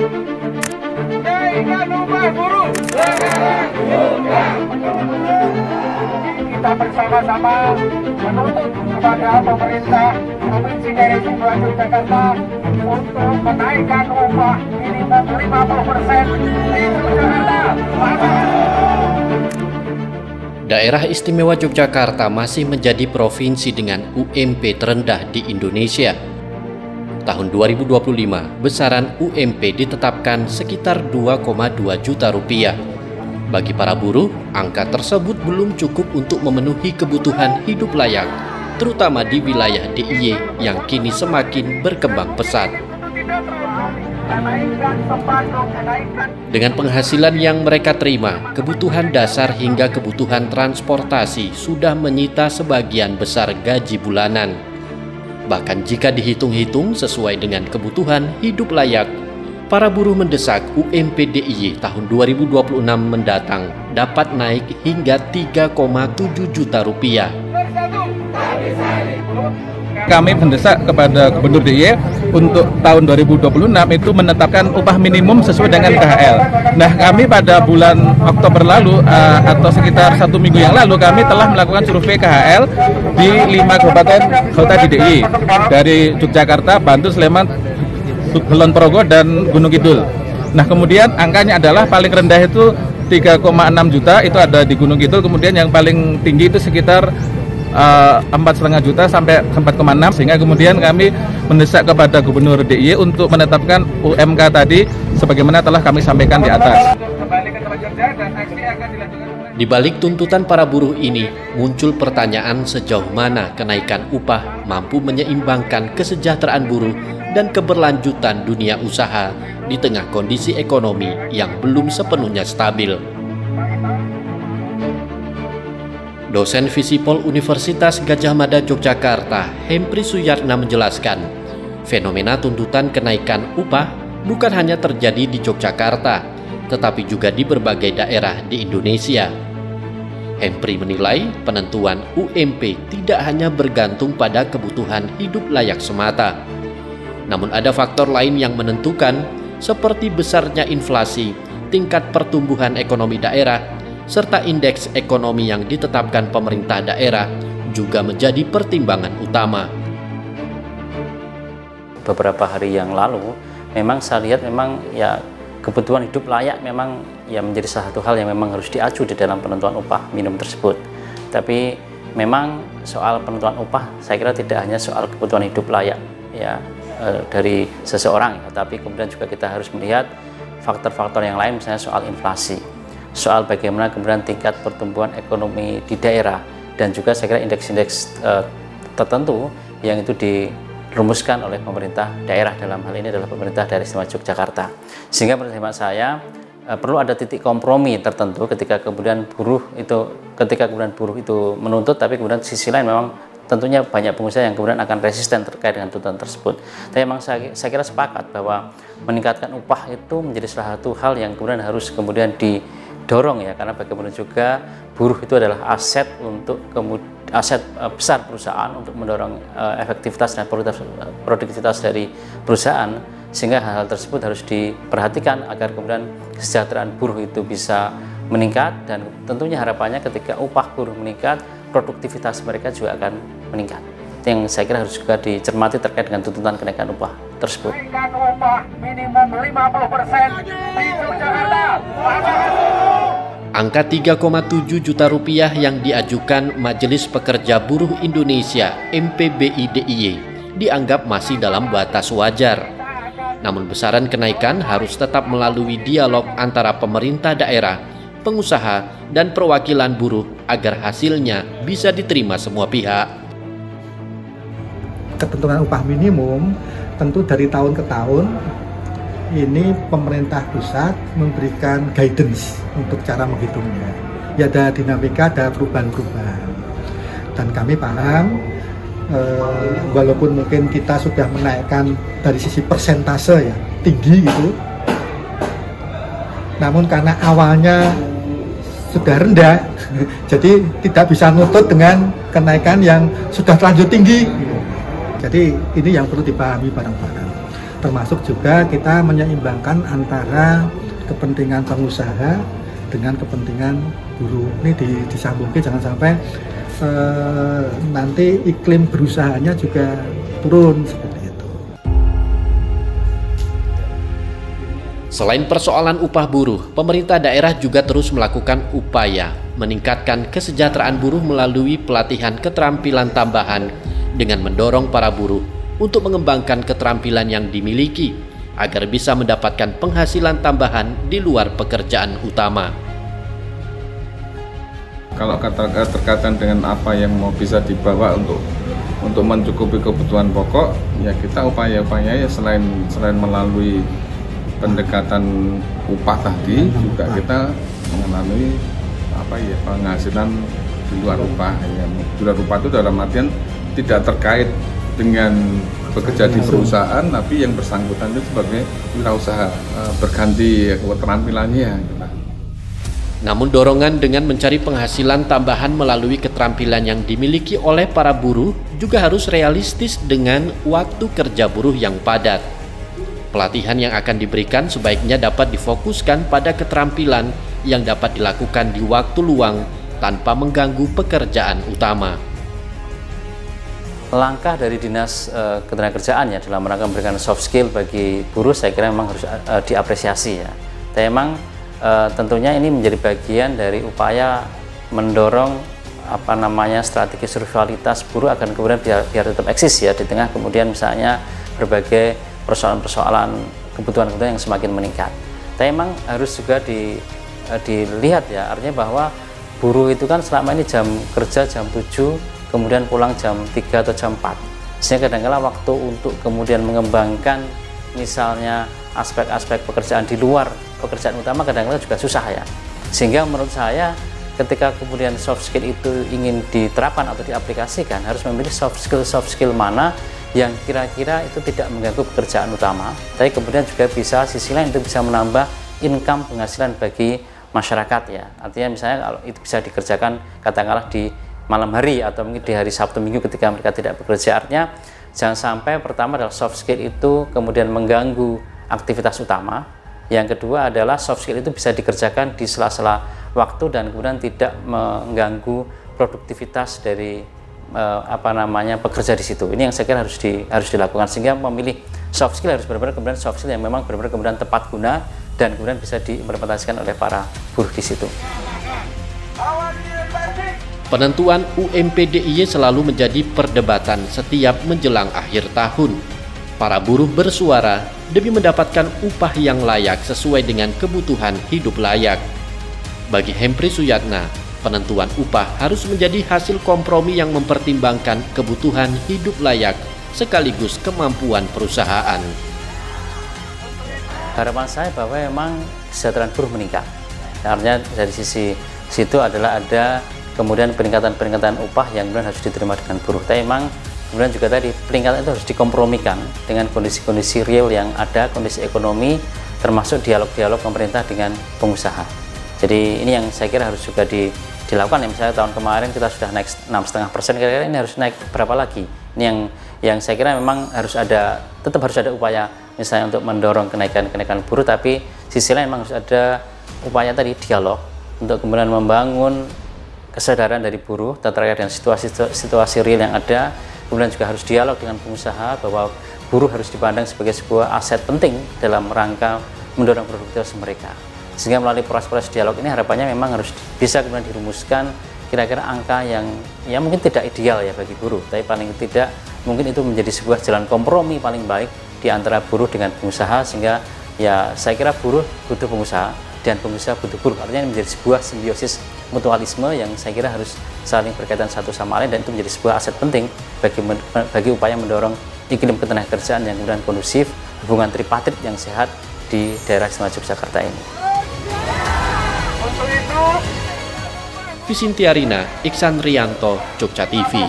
Naikkan upah buruh. Kita bersama-sama menuntut kepada pemerintah Provinsi Daerah Istimewa Yogyakarta untuk menaikkan upah minimum 50% di Yogyakarta. Daerah Istimewa Yogyakarta masih menjadi provinsi dengan UMP terendah di Indonesia. Tahun 2025, besaran UMP ditetapkan sekitar 2,2 juta rupiah. Bagi para buruh, angka tersebut belum cukup untuk memenuhi kebutuhan hidup layak, terutama di wilayah DIY yang kini semakin berkembang pesat. Dengan penghasilan yang mereka terima, kebutuhan dasar hingga kebutuhan transportasi sudah menyita sebagian besar gaji bulanan. Bahkan jika dihitung-hitung sesuai dengan kebutuhan hidup layak, para buruh mendesak UMP DIY tahun 2026 mendatang dapat naik hingga 3,7 juta rupiah. Kami mendesak kepada Gubernur DIY untuk tahun 2026 itu menetapkan upah minimum sesuai dengan KHL. Nah, kami pada bulan Oktober lalu atau sekitar 1 minggu yang lalu kami telah melakukan survei KHL di 5 kabupaten kota di DIY dari Yogyakarta, Bantul, Sleman, Kulon Progo, dan Gunung Kidul. Nah, kemudian angkanya adalah paling rendah itu 3,6 juta itu ada di Gunung Kidul, kemudian yang paling tinggi itu sekitar 4,5 juta sampai 4,6, sehingga kemudian kami mendesak kepada Gubernur DIY untuk menetapkan UMK tadi sebagaimana telah kami sampaikan di atas. Di balik tuntutan para buruh ini, muncul pertanyaan sejauh mana kenaikan upah mampu menyeimbangkan kesejahteraan buruh dan keberlanjutan dunia usaha di tengah kondisi ekonomi yang belum sepenuhnya stabil. Dosen Visipol Universitas Gadjah Mada Yogyakarta, Hempri Suyarna menjelaskan, fenomena tuntutan kenaikan upah bukan hanya terjadi di Yogyakarta, tetapi juga di berbagai daerah di Indonesia. Hempri menilai penentuan UMP tidak hanya bergantung pada kebutuhan hidup layak semata, namun ada faktor lain yang menentukan seperti besarnya inflasi, tingkat pertumbuhan ekonomi daerah, serta indeks ekonomi yang ditetapkan pemerintah daerah juga menjadi pertimbangan utama. Beberapa hari yang lalu memang saya lihat memang ya kebutuhan hidup layak memang ya menjadi salah satu hal yang memang harus diacu di dalam penentuan upah minimum tersebut. Tapi memang soal penentuan upah saya kira tidak hanya soal kebutuhan hidup layak ya dari seseorang, tapi kemudian juga kita harus melihat faktor-faktor yang lain, misalnya soal inflasi, soal bagaimana kemudian tingkat pertumbuhan ekonomi di daerah, dan juga saya kira indeks-indeks tertentu yang itu dirumuskan oleh pemerintah daerah, dalam hal ini adalah pemerintah daerah istimewa Yogyakarta. Sehingga menurut hemat saya perlu ada titik kompromi tertentu ketika kemudian buruh itu menuntut, tapi kemudian di sisi lain memang tentunya banyak pengusaha yang kemudian akan resisten terkait dengan tuntutan tersebut. Tapi memang saya kira sepakat bahwa meningkatkan upah itu menjadi salah satu hal yang kemudian harus kemudian didorong ya, karena bagaimanapun juga buruh itu adalah aset aset besar perusahaan untuk mendorong efektivitas dan produktivitas dari perusahaan, sehingga hal-hal tersebut harus diperhatikan agar kemudian kesejahteraan buruh itu bisa meningkat, dan tentunya harapannya ketika upah buruh meningkat, produktivitas mereka juga akan meningkat. Itu yang saya kira harus juga dicermati terkait dengan tuntutan kenaikan upah tersebut. Kenaikan upah minimum 50% di Yogyakarta. Angka 3,7 juta rupiah yang diajukan Majelis Pekerja Buruh Indonesia MPBI DIY dianggap masih dalam batas wajar. Namun besaran kenaikan harus tetap melalui dialog antara pemerintah daerah, pengusaha, dan perwakilan buruh agar hasilnya bisa diterima semua pihak. Ketentuan upah minimum tentu dari tahun ke tahun ini pemerintah pusat memberikan guidance untuk cara menghitungnya. Ya ada dinamika, ada perubahan-perubahan. Dan kami paham walaupun mungkin kita sudah menaikkan dari sisi persentase ya tinggi gitu, namun karena awalnya sudah rendah jadi tidak bisa nutut dengan kenaikan yang sudah terlanjur tinggi. Jadi ini yang perlu dipahami bareng-bareng. termasuk juga kita menyeimbangkan antara kepentingan pengusaha dengan kepentingan buruh. Ini disambungkan, jangan sampai nanti iklim berusahanya juga turun seperti itu. Selain persoalan upah buruh, pemerintah daerah juga terus melakukan upaya meningkatkan kesejahteraan buruh melalui pelatihan keterampilan tambahan dengan mendorong para buruh untuk mengembangkan keterampilan yang dimiliki agar bisa mendapatkan penghasilan tambahan di luar pekerjaan utama. Kalau terkaitan dengan apa yang mau bisa dibawa untuk mencukupi kebutuhan pokok, ya kita upaya-upaya ya selain melalui pendekatan upah tadi, juga kita mengalami penghasilan di luar upah. Ya, di luar upah itu dalam artian tidak terkait dengan bekerja di perusahaan, tapi yang bersangkutan itu sebagai wirausaha, berganti keterampilannya. Namun dorongan dengan mencari penghasilan tambahan melalui keterampilan yang dimiliki oleh para buruh juga harus realistis dengan waktu kerja buruh yang padat. Pelatihan yang akan diberikan sebaiknya dapat difokuskan pada keterampilan yang dapat dilakukan di waktu luang tanpa mengganggu pekerjaan utama. Langkah dari Dinas Ketenagakerjaan ya dalam rangka memberikan soft skill bagi buruh saya kira memang harus diapresiasi ya. Tapi memang tentunya ini menjadi bagian dari upaya mendorong strategi survivalitas buruh agar kemudian biar tetap eksis ya di tengah kemudian misalnya berbagai persoalan-persoalan kebutuhan yang semakin meningkat. Tapi memang harus juga dilihat ya, artinya bahwa buruh itu kan selama ini jam kerja jam 7 kemudian pulang jam 3 atau jam 4, sehingga kadang-kadang waktu untuk kemudian mengembangkan misalnya aspek-aspek pekerjaan di luar pekerjaan utama kadang-kadang juga susah ya. Sehingga menurut saya ketika kemudian soft skill itu ingin diterapkan atau diaplikasikan, harus memilih soft skill mana yang kira-kira itu tidak mengganggu pekerjaan utama, tapi kemudian juga bisa sisi lain itu bisa menambah income penghasilan bagi masyarakat ya. Artinya misalnya kalau itu bisa dikerjakan katakanlah di malam hari atau mungkin di hari Sabtu Minggu ketika mereka tidak bekerja, artinya jangan sampai pertama adalah soft skill itu kemudian mengganggu aktivitas utama. Yang kedua adalah soft skill itu bisa dikerjakan di sela-sela waktu dan kemudian tidak mengganggu produktivitas dari pekerja di situ. Ini yang saya kira harus dilakukan, sehingga memilih soft skill harus benar-benar kemudian soft skill yang memang benar-benar kemudian tepat guna dan kemudian bisa diimplementasikan oleh para buruh di situ. Penentuan UMP DIY selalu menjadi perdebatan setiap menjelang akhir tahun. Para buruh bersuara demi mendapatkan upah yang layak sesuai dengan kebutuhan hidup layak. Bagi Hempri Suyatna, penentuan upah harus menjadi hasil kompromi yang mempertimbangkan kebutuhan hidup layak sekaligus kemampuan perusahaan. Harapan saya bahwa memang kesejahteraan buruh meningkat. Artinya dari sisi situ adalah ada kemudian peningkatan upah yang kemudian harus diterima dengan buruh. Tapi memang kemudian juga tadi peningkatan itu harus dikompromikan dengan kondisi-kondisi real yang ada, kondisi ekonomi, termasuk dialog-dialog pemerintah dengan pengusaha. Jadi ini yang saya kira harus juga dilakukan ya. Misalnya tahun kemarin kita sudah naik 6,5%, kira-kira ini harus naik berapa lagi? Ini yang saya kira memang tetap harus ada upaya misalnya untuk mendorong kenaikan buruh, tapi sisi lain memang harus ada upaya tadi dialog untuk kemudian membangun kesadaran dari buruh terkait dengan situasi real yang ada. Kemudian juga harus dialog dengan pengusaha bahwa buruh harus dipandang sebagai sebuah aset penting dalam rangka mendorong produktivitas mereka. Sehingga melalui proses dialog ini harapannya memang harus bisa kemudian dirumuskan kira-kira angka yang ya mungkin tidak ideal ya bagi buruh, tapi paling tidak mungkin itu menjadi sebuah jalan kompromi paling baik di antara buruh dengan pengusaha, sehingga ya saya kira buruh butuh pengusaha dan pengusaha butuh buruh. Artinya menjadi sebuah simbiosis mutualisme yang saya kira harus saling berkaitan satu sama lain, dan itu menjadi sebuah aset penting bagi upaya mendorong iklim ketenagakerjaan yang kemudian kondusif, hubungan tripartit yang sehat di daerah istimewa Yogyakarta ini. Visintiarina, Iksan Rianto, Jogja TV.